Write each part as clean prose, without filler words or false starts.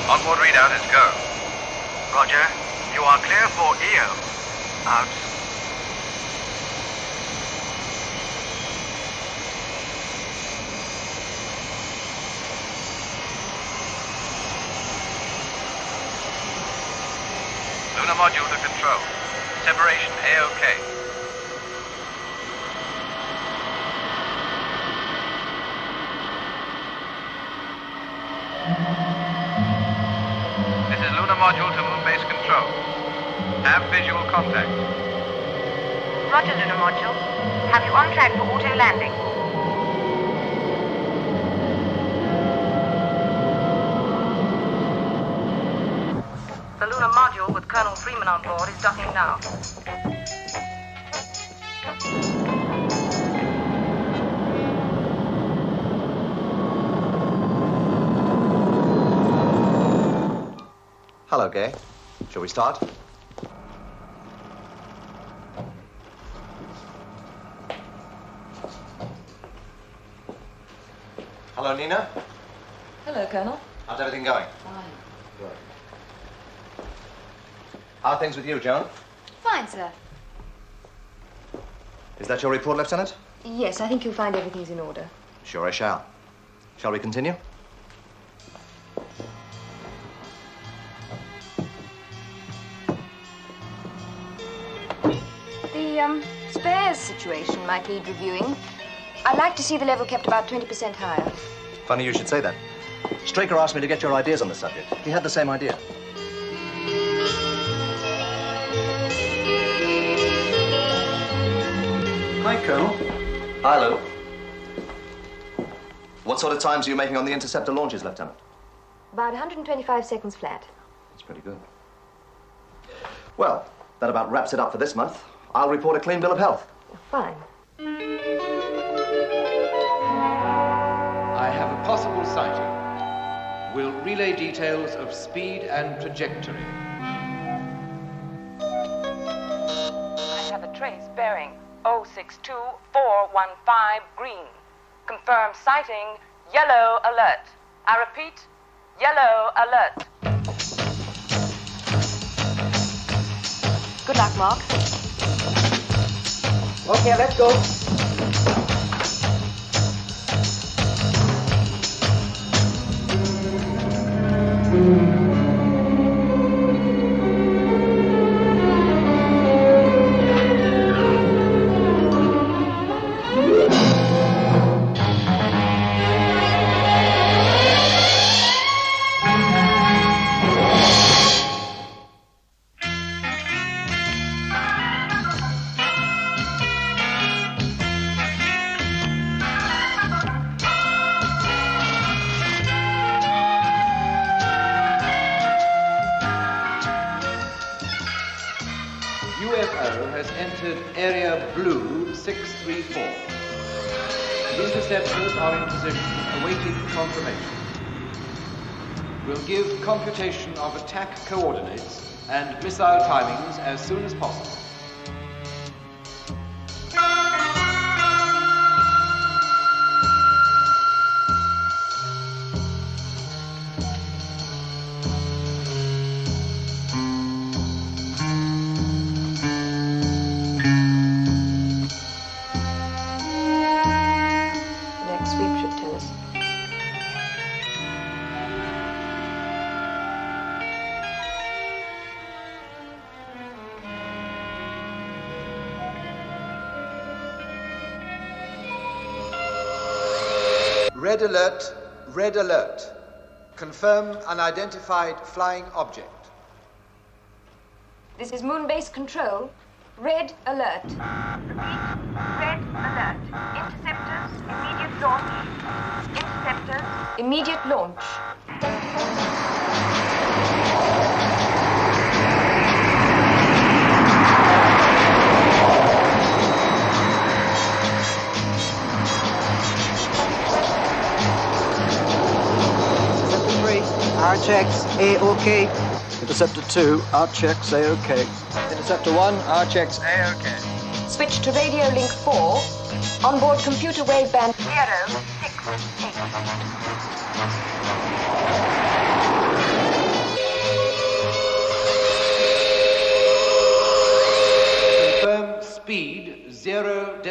Onboard readout is go. Roger. You are clear for EO. Out. Lunar module to control. Separation A-OK. This is lunar module to moon base control. Have visual contact. Roger, lunar module. Have you on track for auto landing? The lunar module with Colonel Freeman on board is docking now. Hello, Gay. Shall we start? Hello, Nina. Hello, Colonel. How's everything going? Fine. Good. How are things with you, Joan? Fine, sir. Is that your report, Lieutenant? Yes, I think you'll find everything's in order. Sure I shall. Shall we continue? The, spares situation might need reviewing. I'd like to see the level kept about 20% higher. Funny you should say that. Straker asked me to get your ideas on the subject. He had the same idea. Hi, Colonel. Hi, Lou. What sort of times are you making on the interceptor launches, Lieutenant? About 125 seconds flat. That's pretty good. Well, that about wraps it up for this month. I'll report a clean bill of health. Fine. I have a possible sighting. Will relay details of speed and trajectory. I have a trace bearing 062415 green. Confirm sighting, yellow alert. I repeat, yellow alert. Good luck, Mark. Okay, let's go. UFO has entered area blue 634. The interceptors are in position, awaiting confirmation. We'll give computation of attack coordinates and missile timings as soon as possible. Next sweep should tell us. Red alert, red alert. Confirm unidentified flying object. This is moon base control. Red alert. Repeat, red alert. Interceptors, immediate launch. Interceptors. Immediate launch. Our checks A-OK. Interceptor 2, our checks A-OK. Interceptor 1, our checks A-OK. Switch to radio link 4. Onboard computer wave band 068.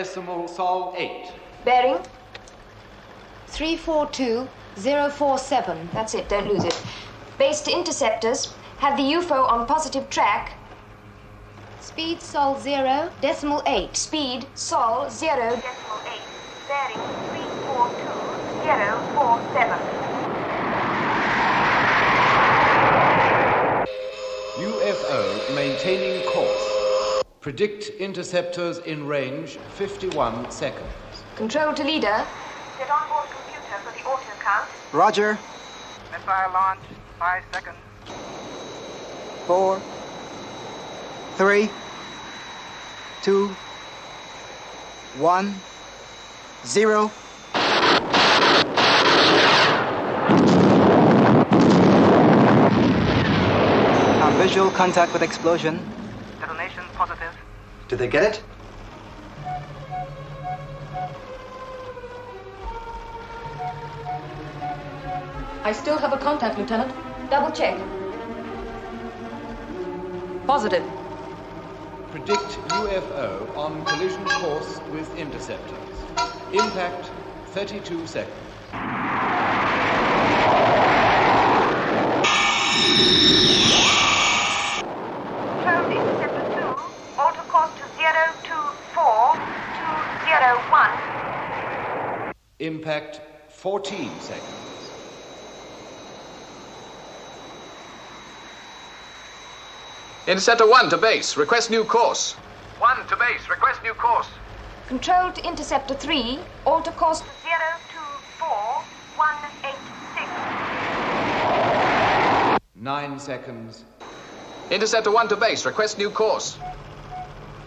decimal Sol 8. Bearing? 342047. That's it, don't lose it. Base to interceptors. Have the UFO on positive track. Speed Sol 0, decimal 8. Speed Sol 0, decimal 8. Bearing 342047. UFO maintaining course. Predict interceptors in range 51 seconds. Control to leader. Get on board computer for the auto count. Roger. Missile launch, 5 seconds. 4, 3, 2, 1, 0. Visual contact with explosion. Detonation positive. Did they get it? I still have a contact, Lieutenant. Double check. Positive. Predict UFO on collision course with interceptors. Impact 32 seconds. Control to Interceptor 2. Auto course to 024201. Impact 14 seconds. Interceptor 1 to base. Request new course. 1 to base, request new course. Control to interceptor 3. Alter course to 024186. 9 seconds. Interceptor 1 to base. Request new course.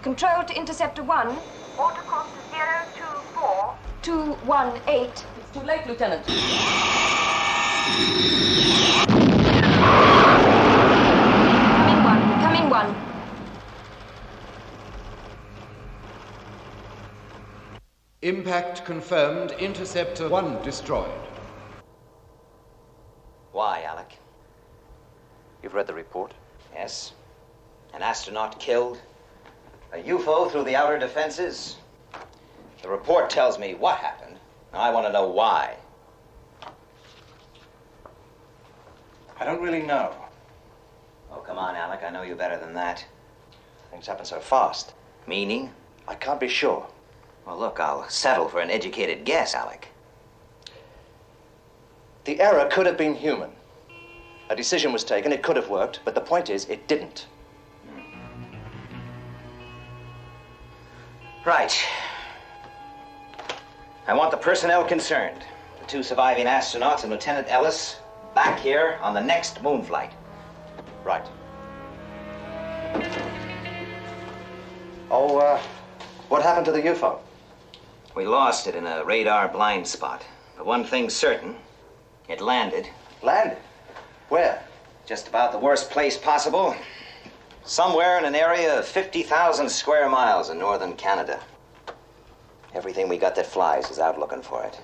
Control to interceptor 1. Auto course to 218. It's too late, Lieutenant. Coming one. Impact confirmed. Interceptor 1 destroyed. Why, Alec? You've read the report? Yes. An astronaut killed. A UFO through the outer defenses. The report tells me what happened. Now I want to know why. I don't really know. Oh, come on, Alec. I know you better than that. Things happen so fast. Meaning? I can't be sure. Well, look, I'll settle for an educated guess, Alec. The error could have been human. A decision was taken, it could have worked, but the point is, it didn't. Right. I want the personnel concerned, the 2 surviving astronauts and Lieutenant Ellis, back here on the next moon flight. Right. Oh, what happened to the UFO? We lost it in a radar blind spot. But one thing's certain, it landed. Landed? Where? Just about the worst place possible. Somewhere in an area of 50,000 square miles in northern Canada. Everything we got that flies is out looking for it.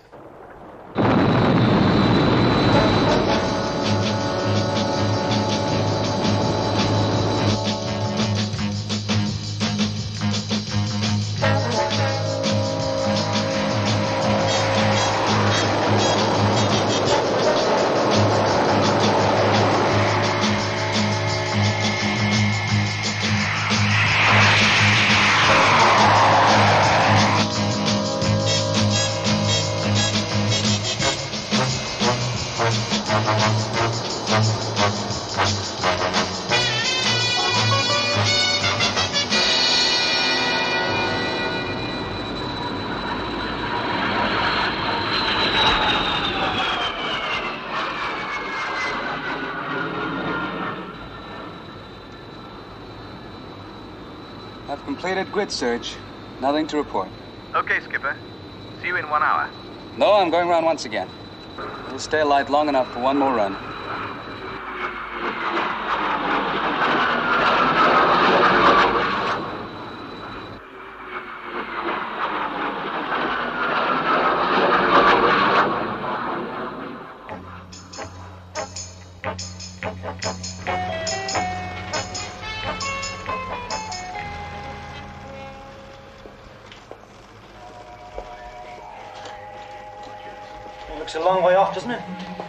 I've completed grid search. Nothing to report. Okay, Skipper. See you in 1 hour. No, I'm going round once again. We'll stay alight long enough for one more run. Looks a long way off, doesn't it?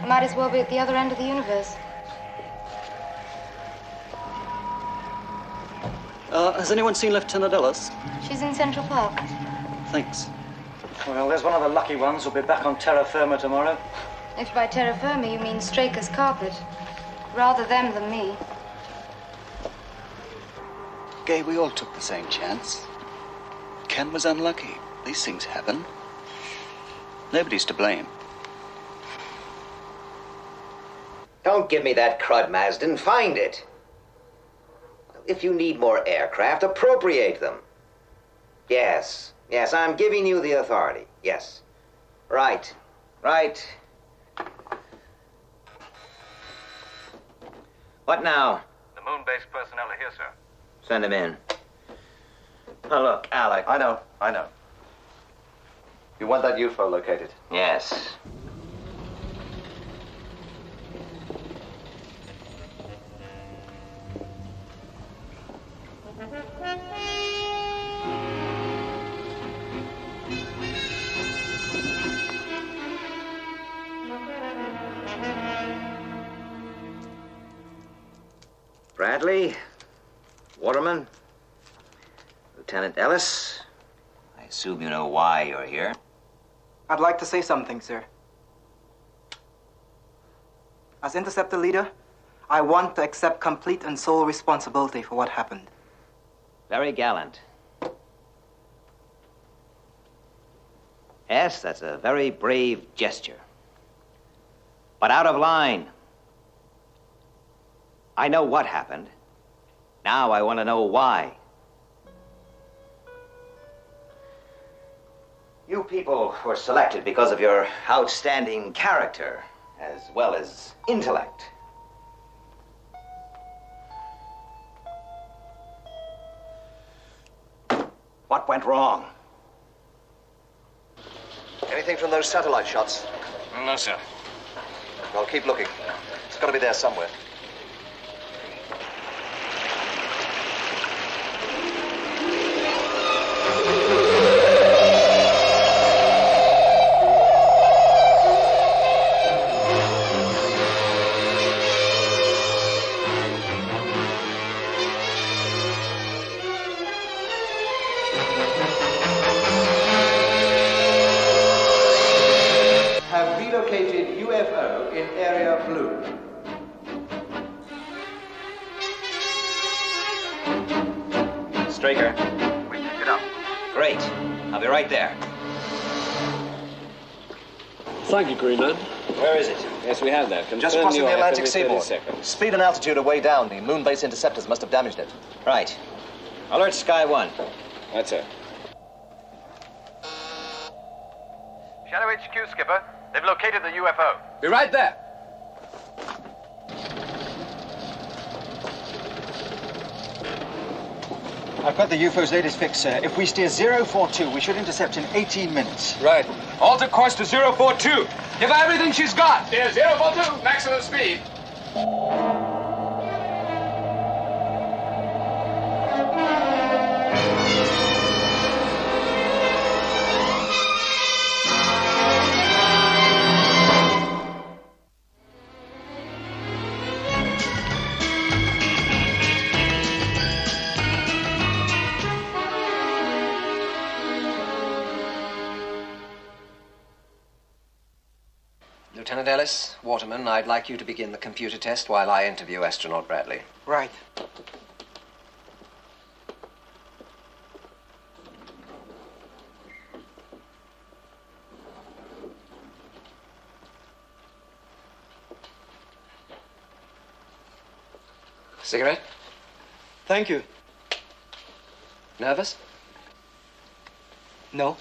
Might as well be at the other end of the universe. Has anyone seen Lieutenant Ellis? She's in Central Park. Thanks. Well, there's one of the lucky ones who'll be back on terra firma tomorrow. If by terra firma you mean Straker's carpet. Rather them than me. Gay, we all took the same chance. Ken was unlucky. These things happen. Nobody's to blame. Don't give me that crud, Marsden. Find it. If you need more aircraft, appropriate them. Yes, I'm giving you the authority. Yes. Right. What now? The moon-based personnel are here, sir. Send them in. Now look, Alec. I know. You want that UFO located? Yes. Bradley, Waterman, Lieutenant Ellis, I assume you know why you're here. I'd like to say something, sir. As interceptor leader, I want to accept complete and sole responsibility for what happened. Very gallant. Yes, that's a very brave gesture. But out of line. I know what happened. Now I want to know why. You people were selected because of your outstanding character, as well as intellect. What went wrong? Anything from those satellite shots? No, sir. Well, keep looking. It's got to be there somewhere. Have relocated UFO in area blue. Straker. We picked it up. Great. I'll be right there. Thank you, Green Man. Where is it? Yes, we have that. Just crossing the Atlantic seaboard. Speed and altitude are way down. The moon base interceptors must have damaged it. Right. Alert Sky 1. That's it. Shadow HQ, Skipper. They've located the UFO. Be right there. I've got the UFO's latest fix, sir. If we steer 042, we should intercept in 18 minutes. Right. Alter course to 042. Give her everything she's got. Steer 042, maximum speed. Lieutenant Ellis, Waterman, I'd like you to begin the computer test while I interview astronaut Bradley. Right. Cigarette? Thank you. Nervous? No.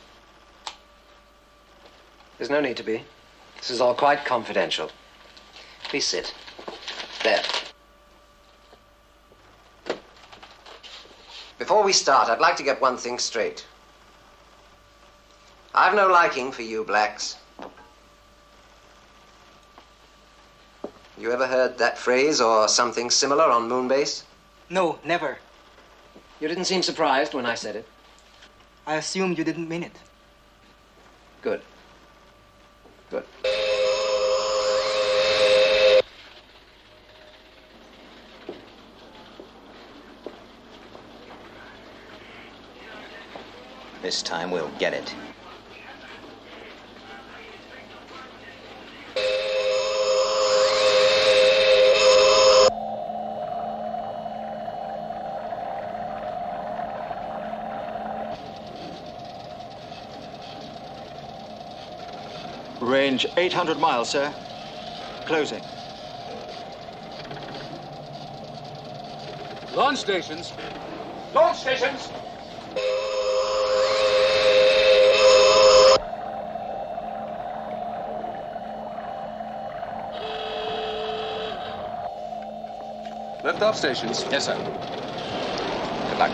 There's no need to be. This is all quite confidential. Please sit. There. Before we start, I'd like to get one thing straight. I've no liking for you blacks. You ever heard that phrase or something similar on Moonbase? No, never. You didn't seem surprised when I said it. I assumed you didn't mean it. Good. Good. This time we'll get it. Range 800 miles, sir. Closing. Launch stations. Launch stations! Lift-off stations. Yes, sir. Good luck.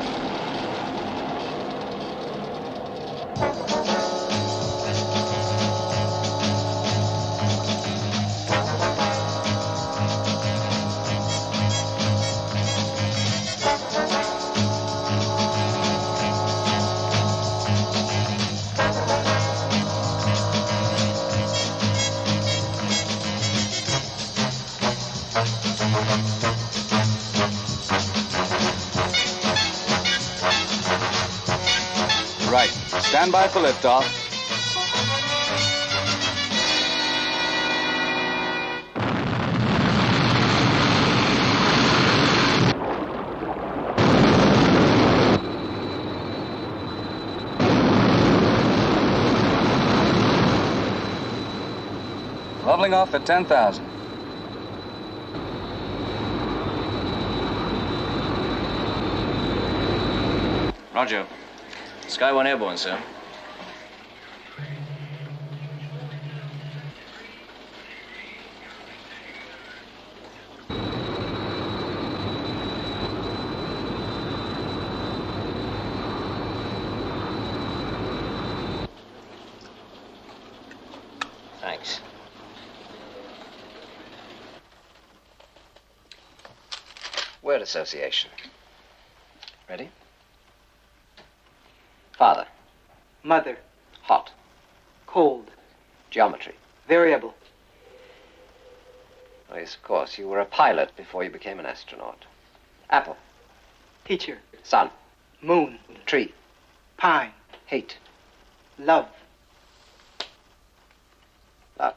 Right. Stand by for liftoff. Leveling off at 10,000. Roger. Sky 1 airborne, sir. Thanks. Word association. Ready? Father. Mother. Hot. Cold. Geometry. Variable. Oh, yes, of course. You were a pilot before you became an astronaut. Apple. Teacher. Sun. Moon. Tree. Pine. Heat. Love. Love.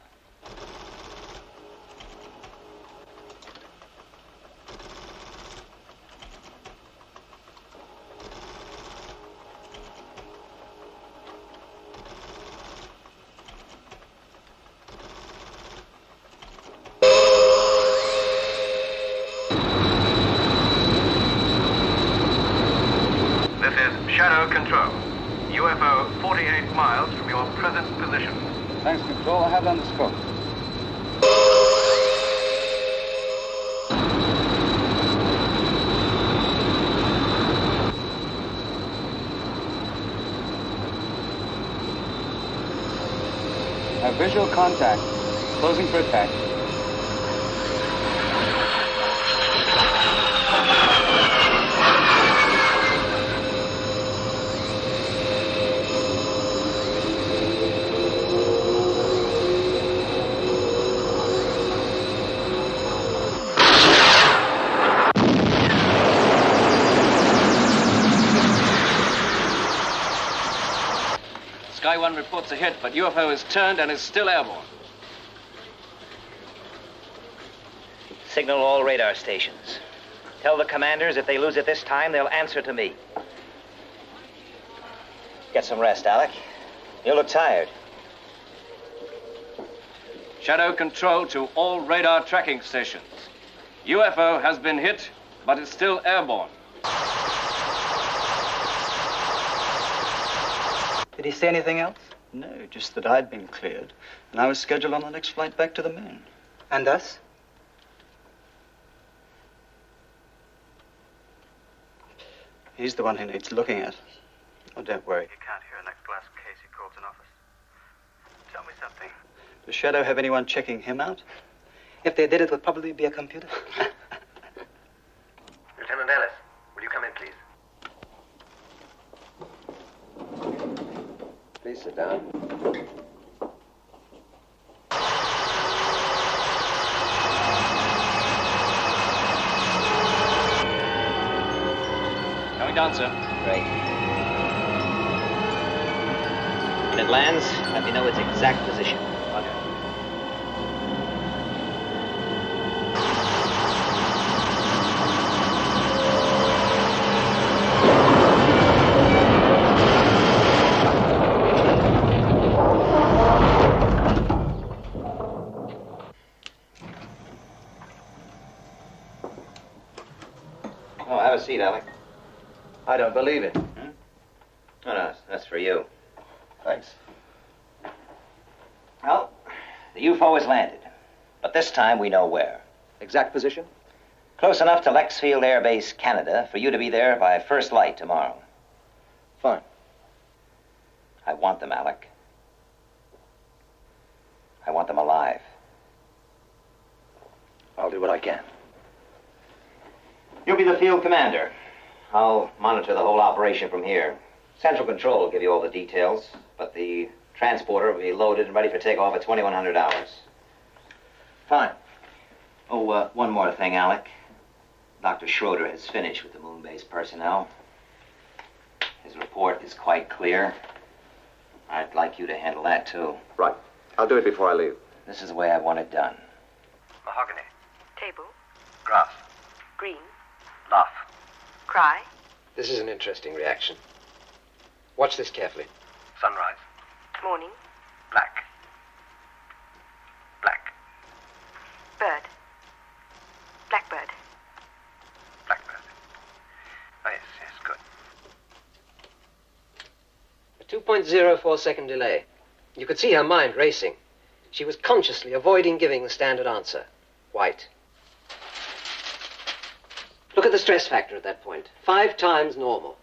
This is Shadow Control. UFO 48 miles from your present position. Thanks, Control. I have it on the scope. Have visual contact. Closing for attack. Sky 1 reports a hit, but UFO is turned and is still airborne. Signal all radar stations. Tell the commanders if they lose it this time, they'll answer to me. Get some rest, Alec. You look tired. Shadow Control to all radar tracking stations. UFO has been hit, but is still airborne. Did he say anything else? No, just that I'd been cleared, and I was scheduled on the next flight back to the moon. And us? He's the one who needs looking at. Oh, don't worry. You can't hear a next glass case. He calls an office. Tell me something. Does Shadow have anyone checking him out? If they did, it would probably be a computer. Lieutenant Ellis, will you come in, please? Please sit down. Coming down, sir. Great. it lands, let me know its exact position. Roger. Oh, have a seat, Alec. I don't believe it. Oh, no, that's for you. Thanks. Well, the UFO has landed, but this time we know where. Exact position? Close enough to Lexfield Air Base, Canada, for you to be there by first light tomorrow. Fine. I want them, Alec. I want them alive. I'll do what I can. You'll be the field commander. I'll monitor the whole operation from here. Central Control will give you all the details, but the transporter will be loaded and ready for takeoff at 2100 hours. Fine. Oh, one more thing, Alec. Dr. Schroeder has finished with the moon base personnel. His report is quite clear. I'd like you to handle that, too. Right. I'll do it before I leave. This is the way I want it done. Mahogany. Table. Grass. Green. Laugh. Cry. This is an interesting reaction. Watch this carefully. Sunrise. Morning. Black. Black. Bird. Blackbird. Blackbird. Oh, yes, yes, good. A 2.04-second delay. You could see her mind racing. She was consciously avoiding giving the standard answer. White. Look at the stress factor at that point. 5 times normal.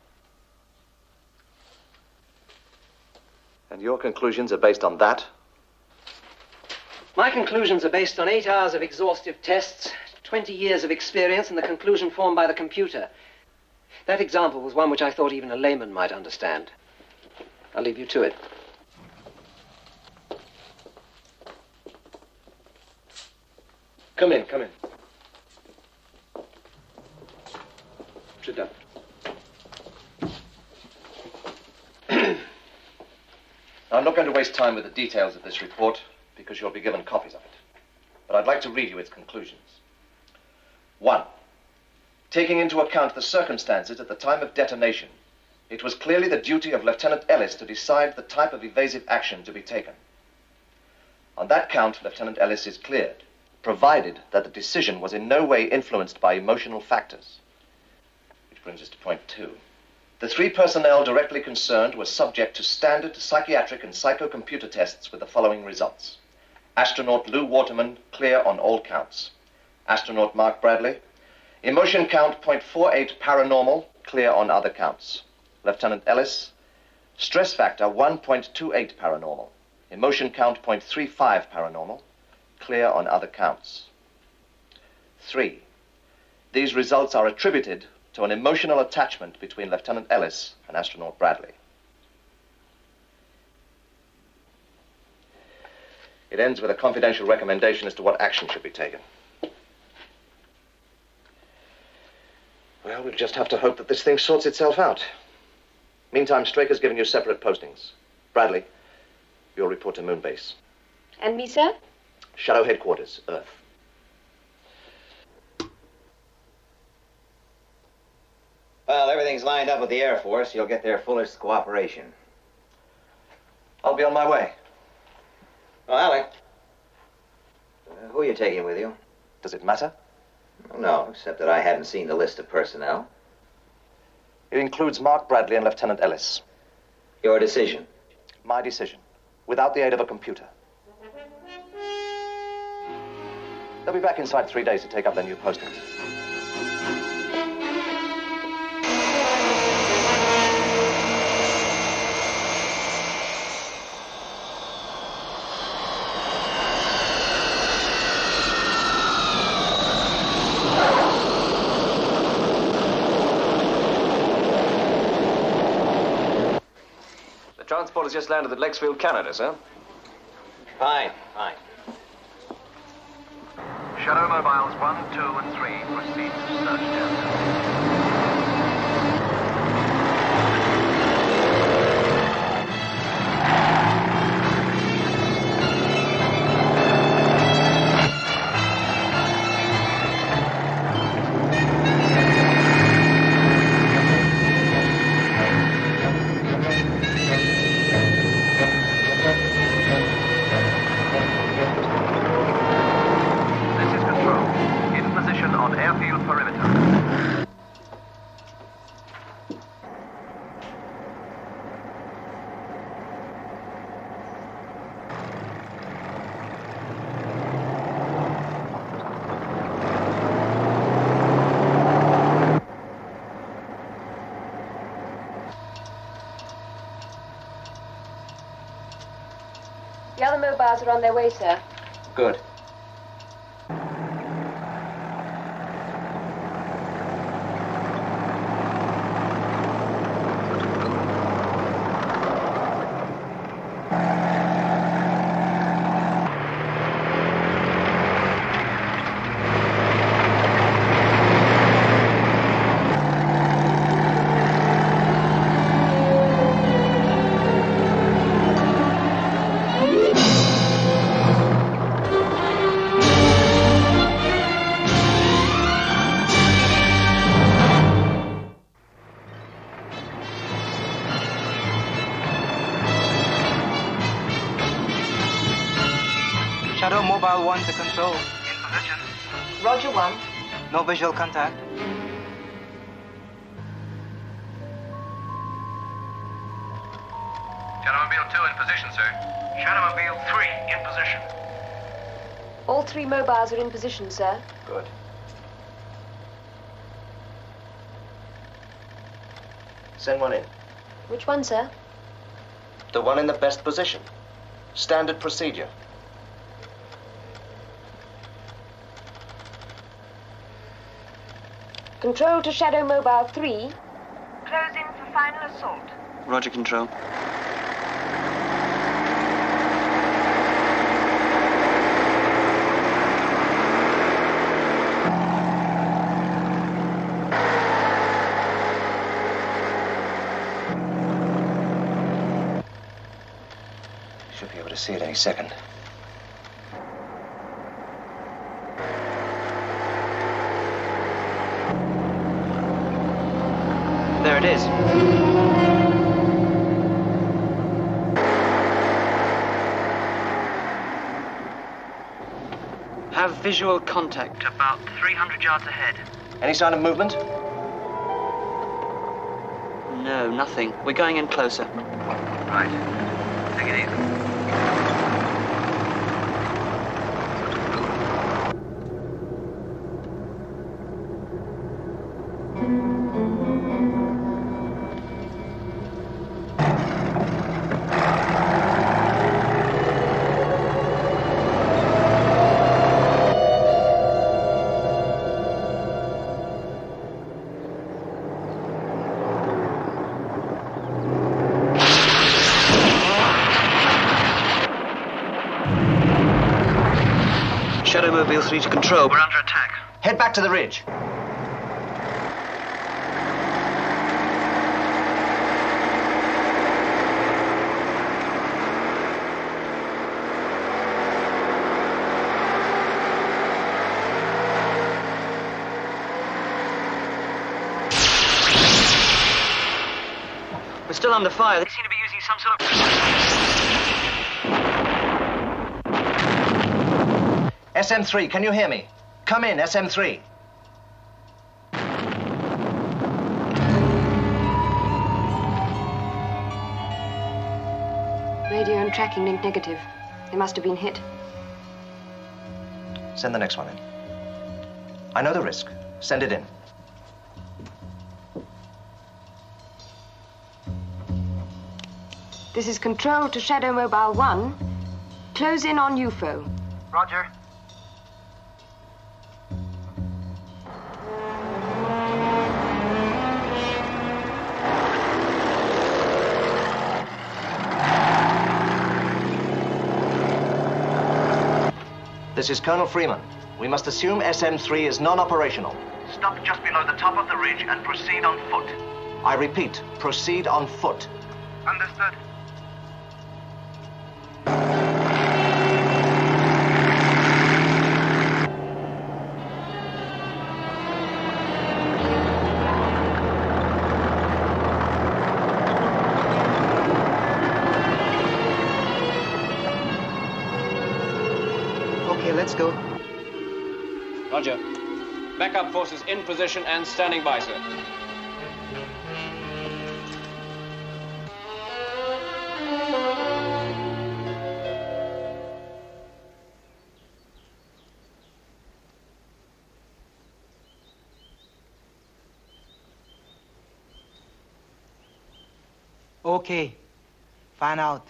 And your conclusions are based on that? My conclusions are based on 8 hours of exhaustive tests, 20 years of experience, and the conclusion formed by the computer. That example was one which I thought even a layman might understand. I'll leave you to it. Come in, come in. Sit down. I'm not going to waste time with the details of this report because you'll be given copies of it. But I'd like to read you its conclusions. 1. Taking into account the circumstances at the time of detonation, it was clearly the duty of Lieutenant Ellis to decide the type of evasive action to be taken. On that count, Lieutenant Ellis is cleared, provided that the decision was in no way influenced by emotional factors. Which brings us to point 2. The 3 personnel directly concerned were subject to standard psychiatric and psychocomputer tests with the following results. Astronaut Lou Waterman, clear on all counts. Astronaut Mark Bradley, emotion count 0.48 paranormal, clear on other counts. Lieutenant Ellis, stress factor 1.28 paranormal. Emotion count 0.35 paranormal, clear on other counts. 3. These results are attributed to an emotional attachment between Lieutenant Ellis and Astronaut Bradley. It ends with a confidential recommendation as to what action should be taken. Well, we'll just have to hope that this thing sorts itself out. Meantime, Straker's given you separate postings. Bradley, you'll report to Moon Base. And me, sir? Shadow Headquarters, Earth. Well, everything's lined up with the Air Force. You'll get their fullest cooperation. I'll be on my way. Oh, Alec. Who are you taking with you? Does it matter? No, except that I haven't seen the list of personnel. It includes Mark Bradley and Lieutenant Ellis. Your decision? My decision, without the aid of a computer. They'll be back inside 3 days to take up their new postings. The transport has just landed at Lexfield, Canada, sir. Fine, fine. Shadow mobiles 1, 2, and 3 proceed to search Delta. mobiles are on their way, sir. Good. Shadow Mobile 1 to control. In position. Roger 1. No visual contact. Shadowmobile 2 in position, sir. Shadowmobile 3 in position. All 3 mobiles are in position, sir. Good. Send one in. Which one, sir? The one in the best position. Standard procedure. Control to Shadow Mobile 3. Close in for final assault. Roger, Control. Should be able to see it any second. There it is. Have visual contact. About 300 yards ahead. Any sign of movement? No, nothing. We're going in closer. Right. Take it easy. Shadowmobile 3 to Control. We're under attack. Head back to the ridge. We're still under fire. They seem to be using some sort of... SM3, can you hear me? Come in, SM3. Radio and tracking link negative. They must have been hit. Send the next one in. I know the risk. Send it in. This is Control to Shadow Mobile 1. Close in on UFO. Roger. This is Colonel Freeman. We must assume SM3 is non-operational. Stop just below the top of the ridge and proceed on foot. I repeat, proceed on foot. Understood. Okay, let's go. Roger. Backup forces in position and standing by, sir. Okay. Fan out.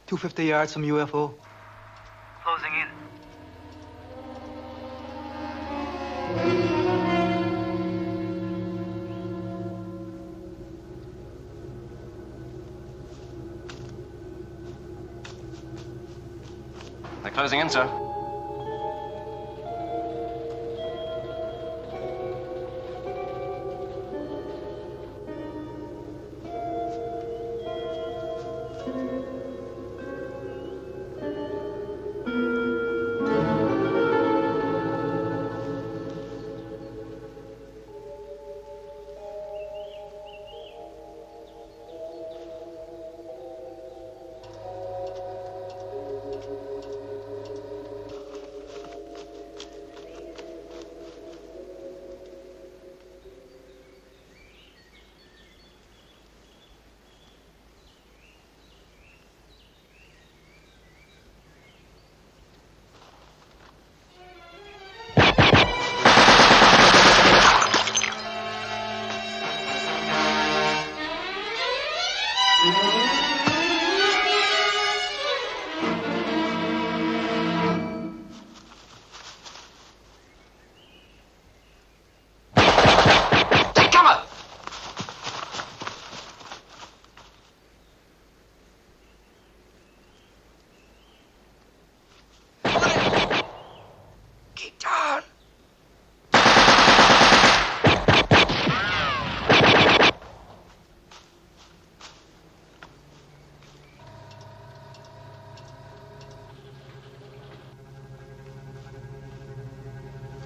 250 yards from UFO. Closing in. They're closing in, sir.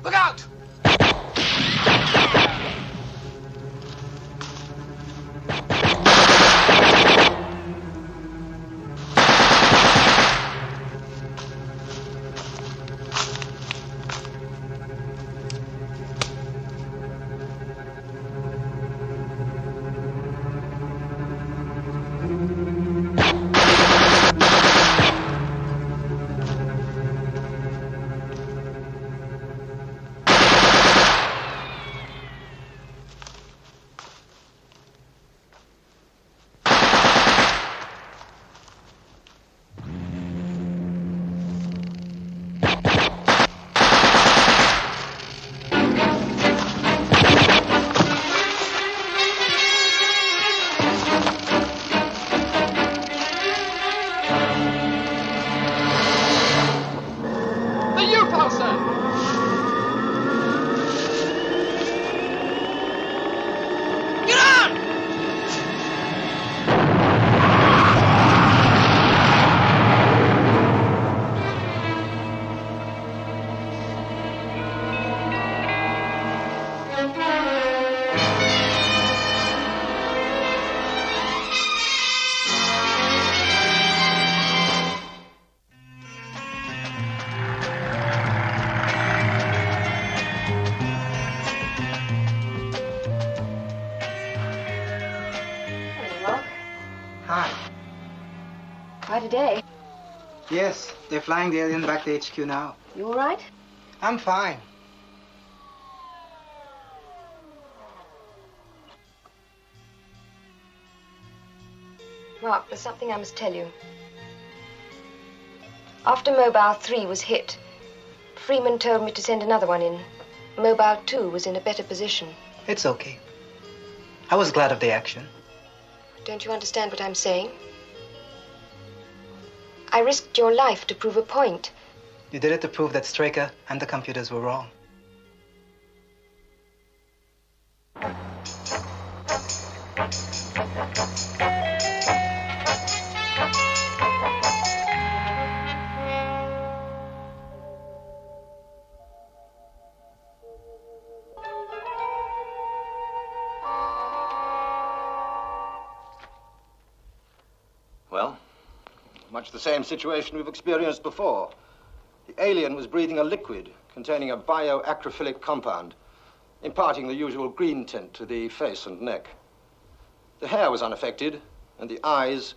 Look out! Today? Yes, they're flying the alien back to HQ now. You all right? I'm fine. Mark, there's something I must tell you. After Mobile 3 was hit, Freeman told me to send another one in. Mobile 2 was in a better position. It's okay. I was glad of the action. Don't you understand what I'm saying? I risked your life to prove a point. You did it to prove that Straker and the computers were wrong. Well? Much the same situation we've experienced before. The alien was breathing a liquid containing a bioacrophilic compound, imparting the usual green tint to the face and neck. The hair was unaffected, and the eyes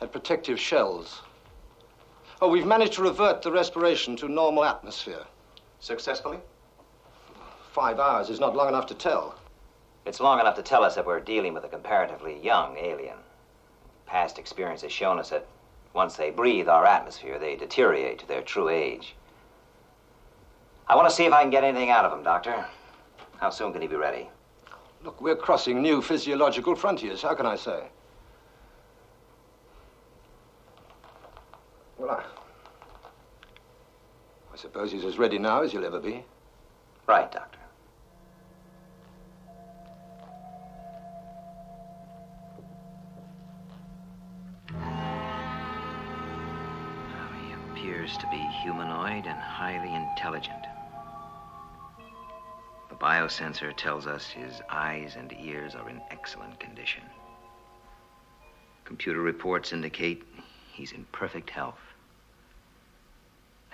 had protective shells. Oh, we've managed to revert the respiration to normal atmosphere. Successfully? 5 hours is not long enough to tell. It's long enough to tell us that we're dealing with a comparatively young alien. Past experience has shown us that Once they breathe our atmosphere, they deteriorate to their true age. I want to see if I can get anything out of him, Doctor. How soon can he be ready? Look, we're crossing new physiological frontiers. How can I say? Well, I suppose he's as ready now as he'll ever be. Right, Doctor. He appears to be humanoid and highly intelligent. The biosensor tells us his eyes and ears are in excellent condition. Computer reports indicate he's in perfect health.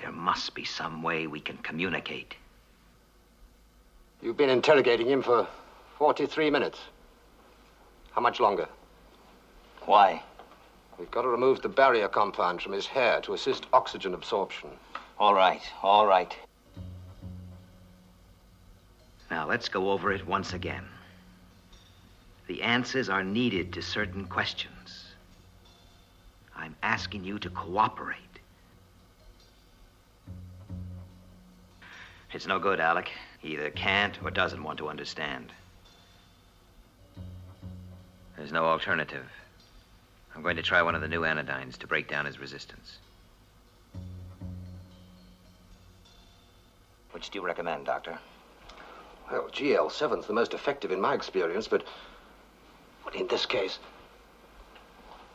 There must be some way we can communicate. You've been interrogating him for 43 minutes. How much longer? Why? We've got to remove the barrier compound from his hair to assist oxygen absorption. All right, all right. Now, let's go over it once again. The answers are needed to certain questions. I'm asking you to cooperate. It's no good, Alec. He either can't or doesn't want to understand. There's no alternative. I'm going to try one of the new anodynes to break down his resistance. Which do you recommend, Doctor? Well, GL7's the most effective in my experience, but in this case...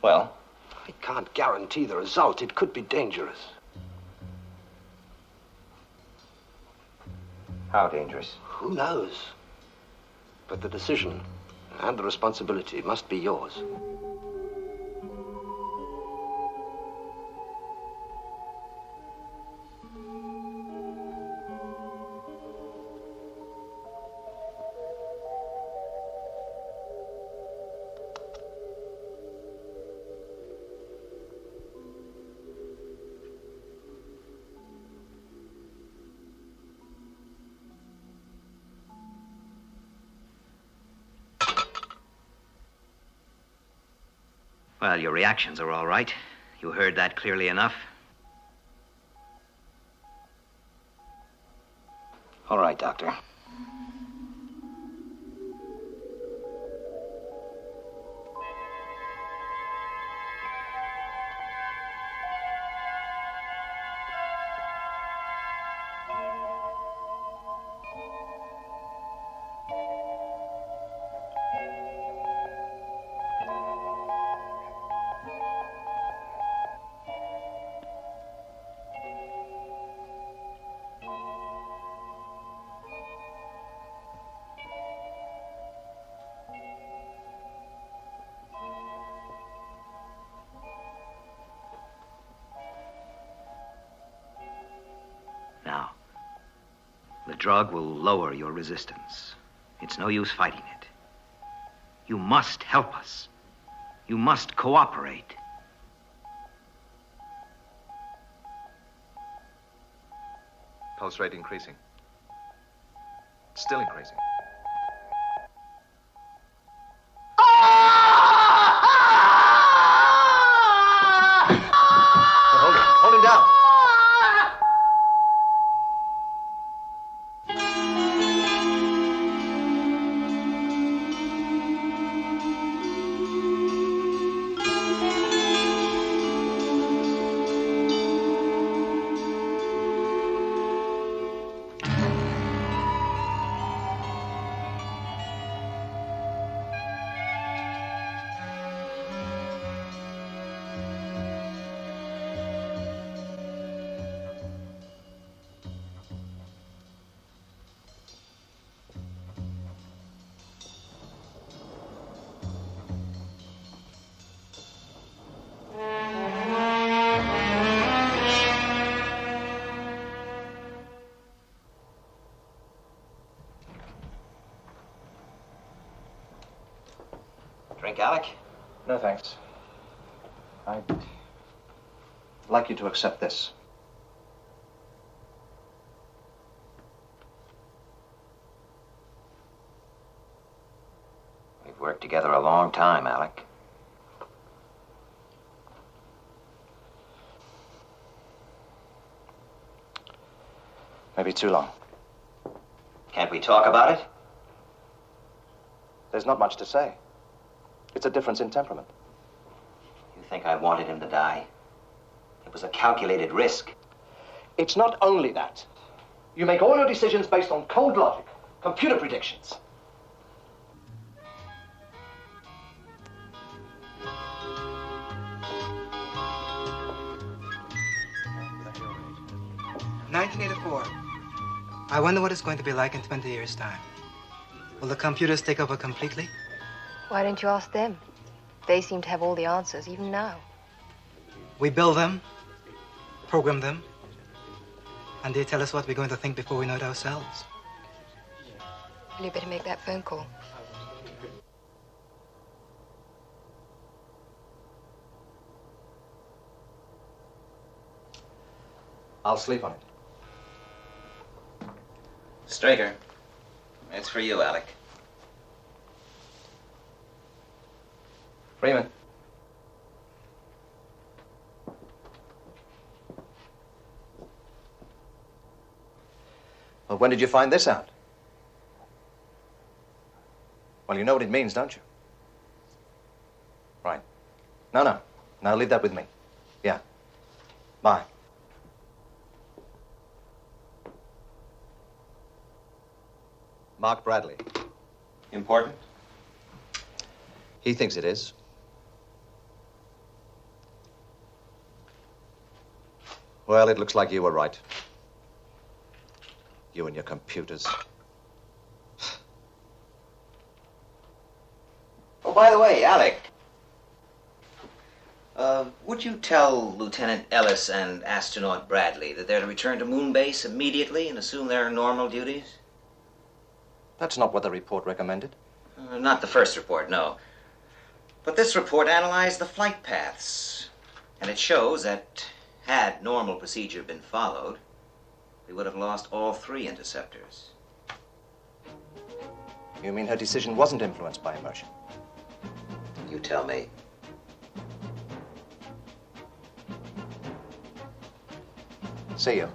Well? I can't guarantee the result. It could be dangerous. How dangerous? Who knows? But the decision and the responsibility must be yours. Well, your reactions are all right. You heard that clearly enough. All right, Doctor. Now, the drug will lower your resistance. It's no use fighting it. You must help us. You must cooperate. Pulse rate increasing. Still increasing. Hold him down. Drink, Alec? No, thanks. I'd like you to accept this. We've worked together a long time, Alec. Maybe too long. Can't we talk about it? There's not much to say. It's a difference in temperament. You think I wanted him to die? It was a calculated risk. It's not only that. You make all your decisions based on cold logic, computer predictions. "1984. I wonder what it's going to be like in 20 years' time. Will the computers take over completely? Why don't you ask them? They seem to have all the answers, even now. We build them, program them, and they tell us what we're going to think before we know it ourselves. Well, you better make that phone call. I'll sleep on it. Straker, it's for you, Alec. Freeman. Well, when did you find this out? Well, you know what it means, don't you? Right. No. Now leave that with me. Yeah. Bye. Mark Bradley. Important? He thinks it is. Well, it looks like you were right. You and your computers. Oh, by the way, Alec. Would you tell Lieutenant Ellis and Astronaut Bradley that they're to return to Moon Base immediately and assume their normal duties? That's not what the report recommended. Not the first report, no. But this report analyzed the flight paths. And it shows that had normal procedure been followed, we would have lost all 3 interceptors. You mean her decision wasn't influenced by emotion? You tell me. See you.